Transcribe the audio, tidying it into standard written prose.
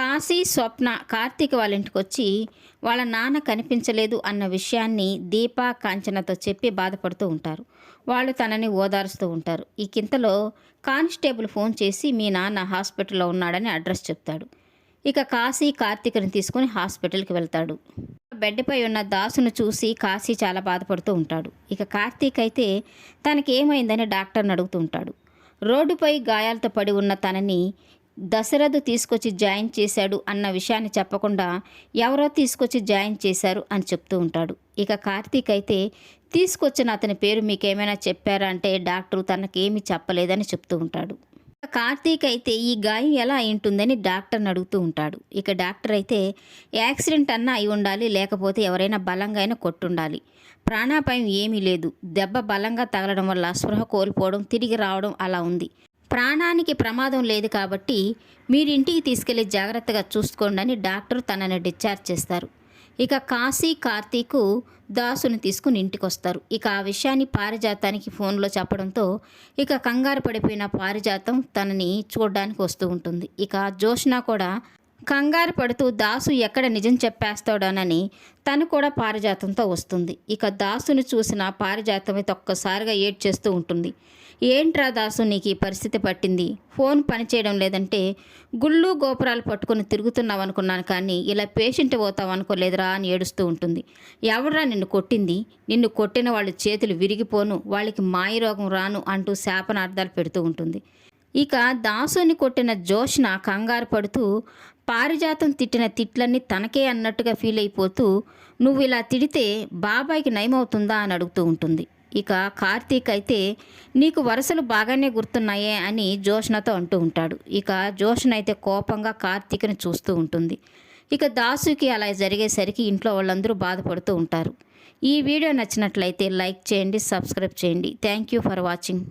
కాశీ, స్వప్న కార్తీక్ వాళ్ళ ఇంటికొచ్చి వాళ్ళ నాన్న కనిపించలేదు అన్న విషయాన్ని దీప, కాంచనతో చెప్పి బాధపడుతూ ఉంటారు. వాళ్ళు తనని ఓదారుస్తూ ఉంటారు. ఈ కింతలో కానిస్టేబుల్ ఫోన్ చేసి మీ నాన్న హాస్పిటల్లో ఉన్నాడని అడ్రస్ చెప్తాడు. ఇక కాశీ కార్తీక్ని తీసుకుని హాస్పిటల్కి వెళ్తాడు. బెడ్పై ఉన్న దాసును చూసి కాశీ చాలా బాధపడుతూ ఉంటాడు. ఇక కార్తీక్ అయితే తనకేమైందని డాక్టర్ని అడుగుతూ ఉంటాడు. రోడ్డుపై గాయాలతో పడి ఉన్న తనని దశరథు తీసుకొచ్చి జాయిన్ చేశాడు అన్న విషయాన్ని చెప్పకుండా ఎవరో తీసుకొచ్చి జాయిన్ చేశారు అని చెప్తూ ఉంటాడు. ఇక కార్తీక్ అయితే తీసుకొచ్చిన అతని పేరు మీకేమైనా చెప్పారా అంటే డాక్టరు తనకేమీ చెప్పలేదని చెప్తూ ఉంటాడు. కార్తీక్ అయితే ఈ గాయం ఎలా అయి ఉంటుందని డాక్టర్ని అడుగుతూ ఉంటాడు. ఇక డాక్టర్ అయితే యాక్సిడెంట్ అన్నా అయి ఉండాలి, లేకపోతే ఎవరైనా బలంగా అయినా కొట్టుండాలి. ప్రాణాపాయం ఏమీ లేదు. దెబ్బ బలంగా తగలడం వల్ల స్పృహ కోల్పోవడం, తిరిగి రావడం అలా ఉంది. ప్రాణానికి ప్రమాదం లేదు కాబట్టి మీరు ఇంటికి తీసుకెళ్లి జాగ్రత్తగా చూసుకోండి అని డాక్టర్ తనని డిశ్చార్జ్ చేస్తారు. ఇక కాశీ, కార్తీకు దాసుని తీసుకుని ఇంటికి వస్తారు. ఇక ఆ విషయాన్ని పారిజాతానికి ఫోన్లో చెప్పడంతో ఇక కంగారు పడిపోయిన పారిజాతం తనని చూడడానికి వస్తూ ఉంటుంది. ఇక జోష్న కూడా కంగారు పడుతూ దాసు ఎక్కడ నిజం చెప్పేస్తాడోనని తను కూడా పారిజాతంతో వస్తుంది. ఇక దాసుని చూసిన పారిజాతం అయితే ఒక్కసారిగా ఏడ్చేస్తూ ఉంటుంది. ఏంట్రా దాసు, నీకు ఈ పరిస్థితి పట్టింది? ఫోన్ పనిచేయడం లేదంటే గుళ్ళు గోపురాలు పట్టుకుని తిరుగుతున్నావు అనుకున్నాను, కానీ ఇలా పేషెంట్ పోతావు అనుకోలేదురా అని ఏడుస్తూ ఉంటుంది. ఎవడ్రా నిన్ను కొట్టింది? నిన్ను కొట్టిన వాళ్ళు చేతులు విరిగిపోను, వాళ్ళకి మాయరోగం రాను అంటూ శాపనార్థాలు పెడుతూ ఉంటుంది. ఇక దాసుని కొట్టిన జోష్న కంగారు పడుతూ పారిజాతం తిట్టిన తిట్లన్నీ తనకే అన్నట్టుగా ఫీల్ అయిపోతూ నువ్వు ఇలా తిడితే బాబాయికి నయమవుతుందా అని అడుగుతూ ఉంటుంది. ఇక కార్తీక్ అయితే నీకు వరుసలు బాగానే గుర్తున్నాయే అని జోష్నతో అంటూ ఉంటాడు. ఇక జోష్న అయితే కోపంగా కార్తీక్ని చూస్తూ ఉంటుంది. ఇక దాసుకి అలా జరిగేసరికి ఇంట్లో వాళ్ళందరూ బాధపడుతూ ఉంటారు. ఈ వీడియో నచ్చినట్లయితే లైక్ చేయండి, సబ్స్క్రైబ్ చేయండి. Thank you for watching.